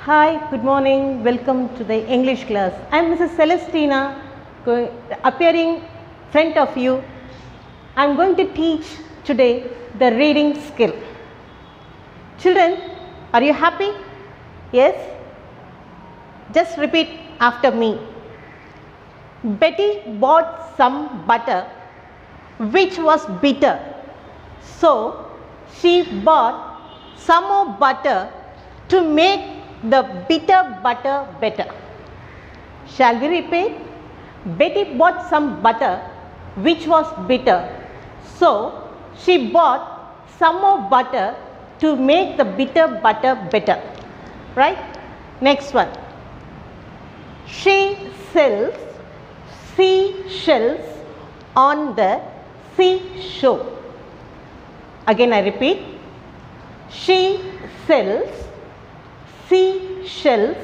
Hi, good morning. Welcome to the English class. I am Mrs. Celestina appearing in front of you. I am going to teach today the reading skill. Children, are you happy? Yes? Just repeat after me. Betty bought some butter which was bitter. So, she bought some more butter to make the bitter butter better. Shall we repeat? Betty bought some butter which was bitter. So, she bought some more butter to make the bitter butter better. Right? Next one. She sells seashells on the seashore. Again I repeat. She sells seashells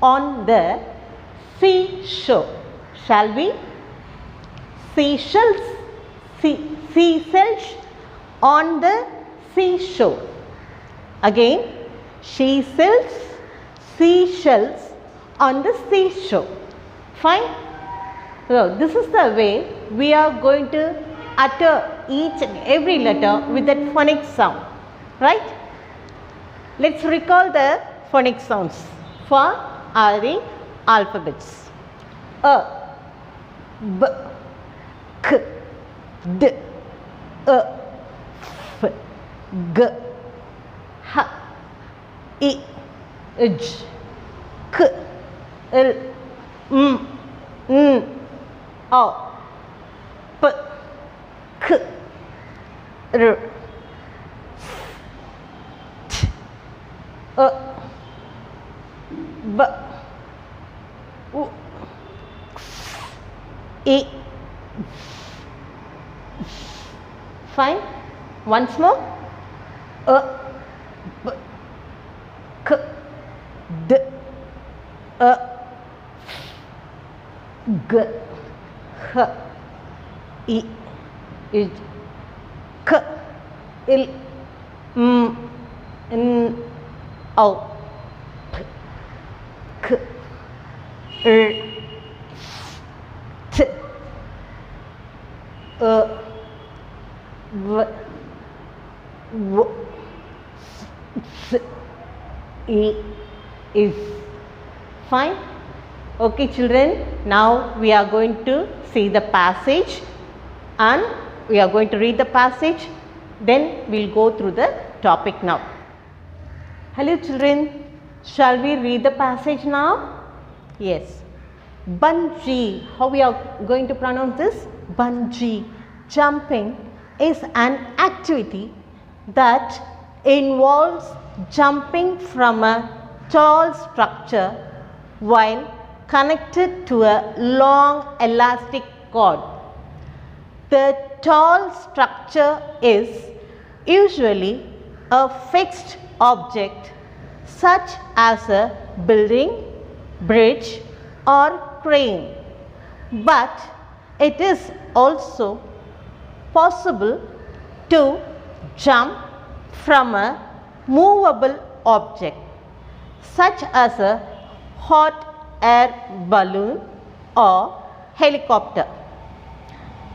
on the seashore. Shall we? Seashells, seashells on the seashore. Again, she sells seashells on the seashore. Fine? So, this is the way we are going to utter each and every letter with that phonic sound. Right? Let's recall the phonic sounds for the alphabets. A, B, K, D, E, F, G, H, I, J, K, L, M, N, O, P, Q, R, S, T, U, B, U, X, I. Fine. Once more. A, B, K, D, E, G, H, I, J, K, L, M, N, O, P, Q, R, S, T, U, V, W, S, I, is. Fine? Okay children, now we are going to see the passage and we are going to read the passage, then we will go through the topic now. Hello children, shall we read the passage now? Yes. Bungee, how we are going to pronounce this? Bungee jumping is an activity that involves jumping from a tall structure while connected to a long elastic cord. The tall structure is usually a fixed object such as a building, bridge or crane, but it is also possible to jump from a movable object such as a hot air balloon or helicopter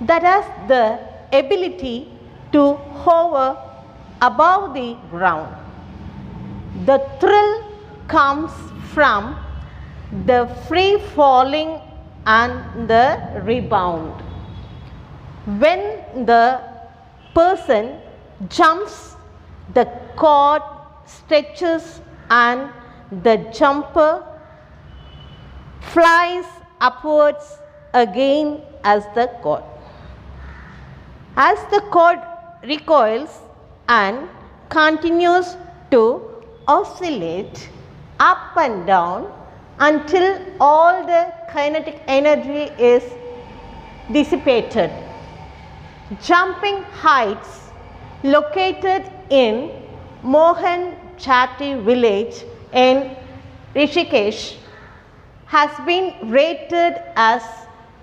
that has the ability to hover above the ground. The thrill comes from the free falling and the rebound. When the person jumps, the cord stretches and the jumper flies upwards again as the cord. As the cord recoils and continues to oscillate up and down until all the kinetic energy is dissipated. Jumping heights located in Mohan-Chatti village in Rishikesh has been rated as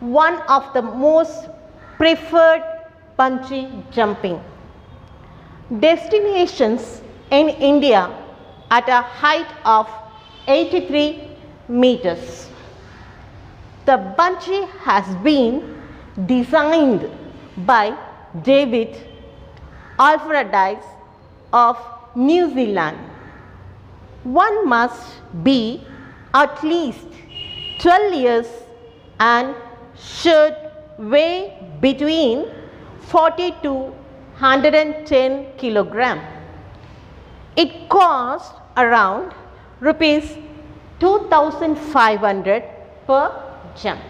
one of the most preferred bungee jumping destinations in India at a height of 83 meters. The bungee has been designed by David Alfredice of New Zealand. One must be at least 12 years and should weigh between 40 to 110 kilogram. It costs around rupees 2,500 per jump.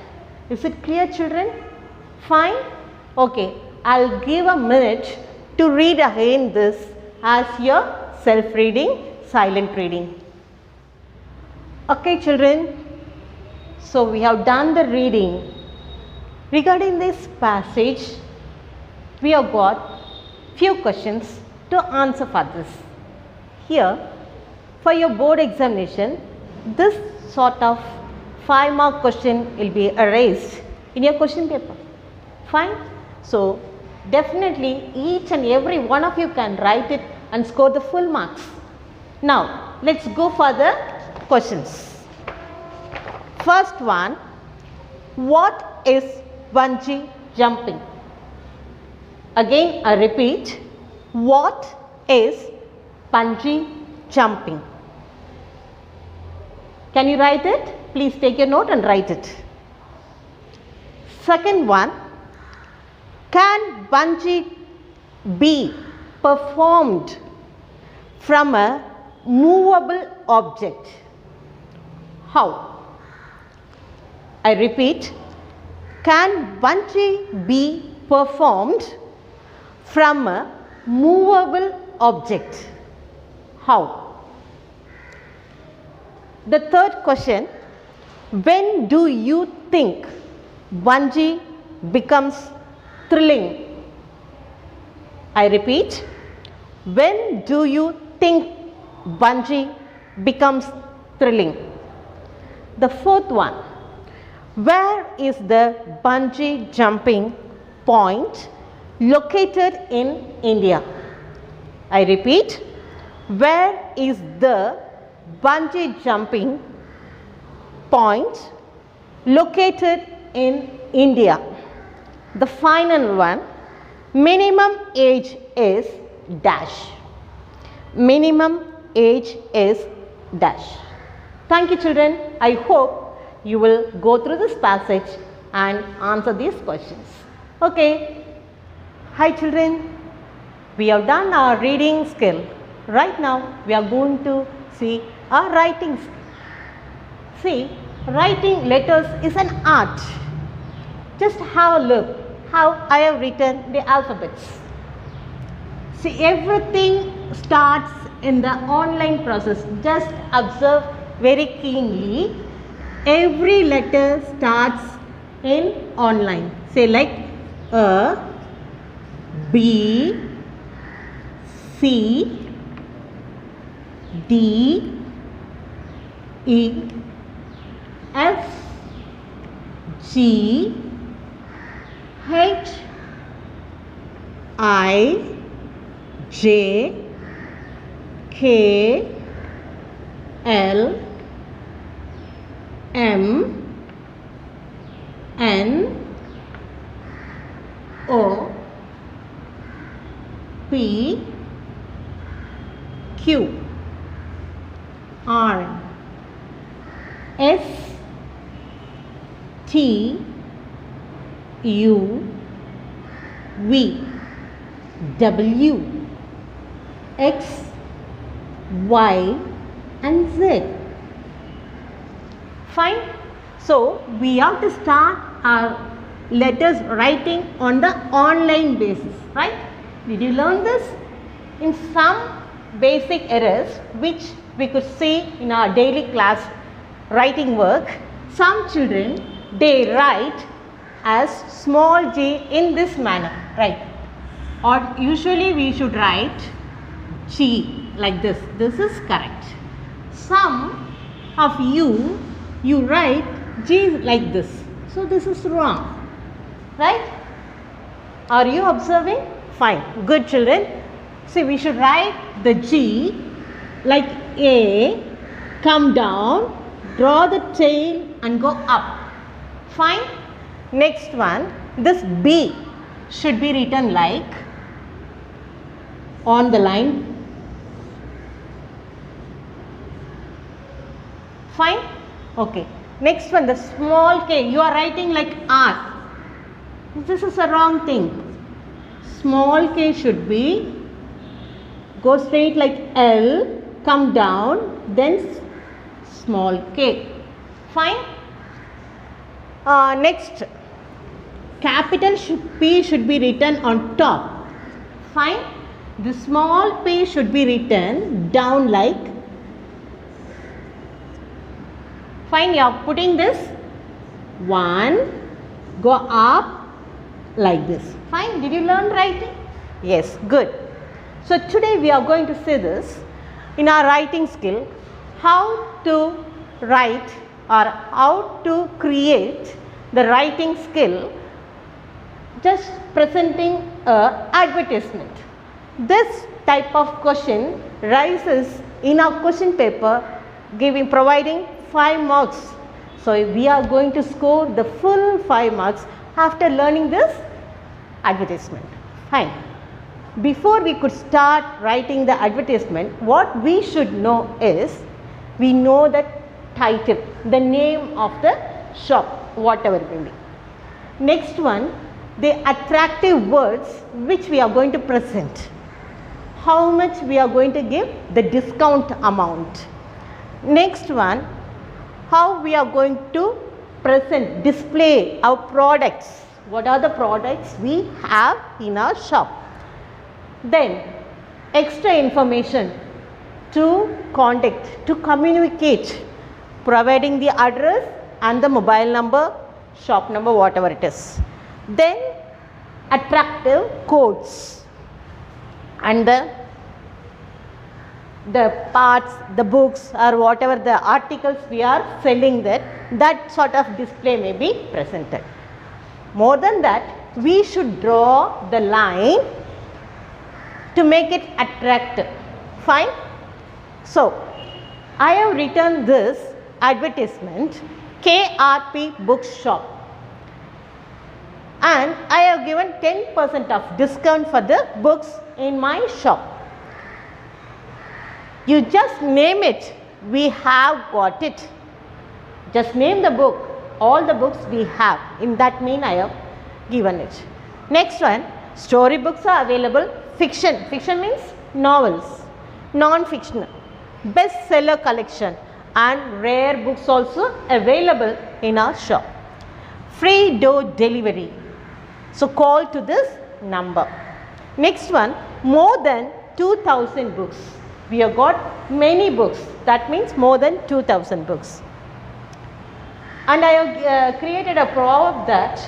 Is it clear, children? Fine? Okay, I'll give a minute to read again this as your self-reading, silent reading. Okay, children, so we have done the reading. Regarding this passage, we have got few questions to answer for this. Here, for your board examination, this sort of 5-mark question will be erased in your question paper. Fine? So, definitely each and every one of you can write it and score the full marks. Now, let's go for the questions. First one, what is bungee jumping? Again, I repeat, what is bungee jumping? Can you write it? Please take your note and write it. Second one, can bungee be performed from a movable object? How? I repeat, can bungee be performed from a movable object? How? The third question, when do you think bungee becomes thrilling? I repeat, when do you think bungee becomes thrilling? The fourth one, where is the bungee jumping point located in India? I repeat, where is the bungee jumping point located in India? The final one, minimum age is dash. Minimum age is dash. Thank you, children. I hope you will go through this passage and answer these questions. Okay. Hi, children. We have done our reading skill. Right now, we are going to see our writing skill. See, writing letters is an art. Just have a look how I have written the alphabets. See, everything starts in the online process. Just observe very keenly. Every letter starts in online. Say like A, B, C, D, E, F, G, H, I, J, K, L, M, N, O, P, Q, R, S, T, U, V, W, X, Y and Z. Fine. So, we have to start our letters writing on the online basis, right? Did you learn this? In some basic errors which we could see in our daily class writing work, some children, they write as small g in this manner, right? Or usually we should write G like this. This is correct. Some of you write G like this. So this is wrong, right? Are you observing? Fine. Good, children. See, we should write the G like A, come down, draw the tail and go up. Fine. Next one, this B should be written like on the line. Fine. Okay. Next one, the small k, you are writing like R. This is a wrong thing. Small k should be, go straight like L, come down, then small k. Fine. Next, capital P should be written on top. Fine. The small p should be written down like. Fine. You are putting this 1, go up like this. Fine. Did you learn writing? Yes. Good. So today we are going to see this in our writing skill, how to write or how to create the writing skill just presenting a advertisement. This type of question rises in our question paper providing 5 marks. So we are going to score the full 5 marks after learning this advertisement. Fine. Before we could start writing the advertisement, what we should know is, we know the title, the name of the shop, whatever it may be. Next one, the attractive words which we are going to present. How much we are going to give, the discount amount. Next one, how we are going to present, display our products. What are the products we have in our shop? Then extra information to contact, to communicate, providing the address and the mobile number, shop number, whatever it is. Then attractive codes and the parts, the books or whatever the articles we are selling, that sort of display may be presented. More than that, we should draw the line to make it attractive. Fine. So I have written this advertisement, KRP Bookshop, and I have given 10% of discount for the books in my shop. You just name it, we have got it. Just name the book, all the books we have. In that mean I have given it. Next one, story books are available. Fiction, fiction means novels, non-fictional, bestseller collection and rare books also available in our shop. Free door delivery. So call to this number. Next one, more than 2000 books. We have got many books, that means more than 2000 books. And I have created a proverb that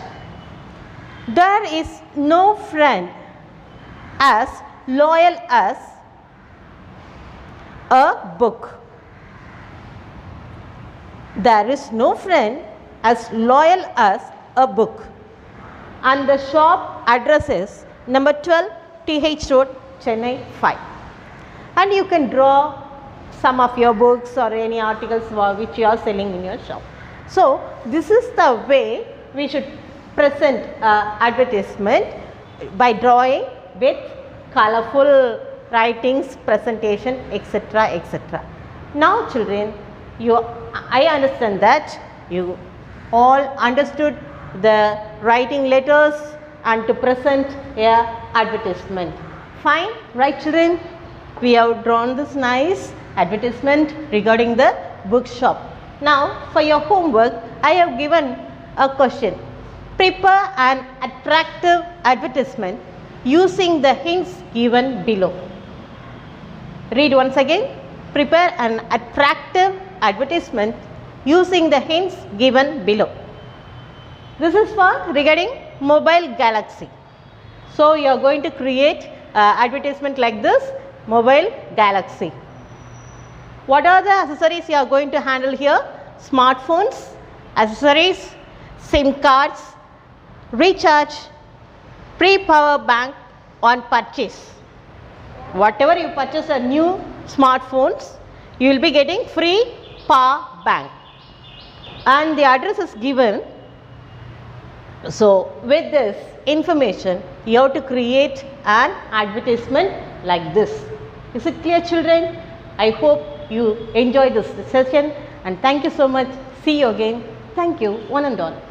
there is no friend as loyal as a book. There is no friend as loyal as a book. And the shop address is number 12 TH Road, Chennai 5. And you can draw some of your books or any articles which you are selling in your shop. So this is the way we should present advertisement, by drawing with colorful writings, presentation, etc., etc. Now children, I understand that you all understood the writing letters and to present a advertisement. Fine, right children? We have drawn this nice advertisement regarding the bookshop. Now for your homework, I have given a question. Prepare an attractive advertisement using the hints given below. Read once again. Prepare an attractive advertisement using the hints given below. This is for regarding Mobile Galaxy. So you are going to create advertisement like this, Mobile Galaxy. What are the accessories you are going to handle here? Smartphones, accessories, SIM cards, recharge, pre-power bank on purchase. Whatever you purchase a new smartphones, you will be getting free power bank, and the address is given. So, with this information you have to create an advertisement like this. Is it clear, children? I hope you enjoy this session, and thank you so much. See you again. Thank you, one and all.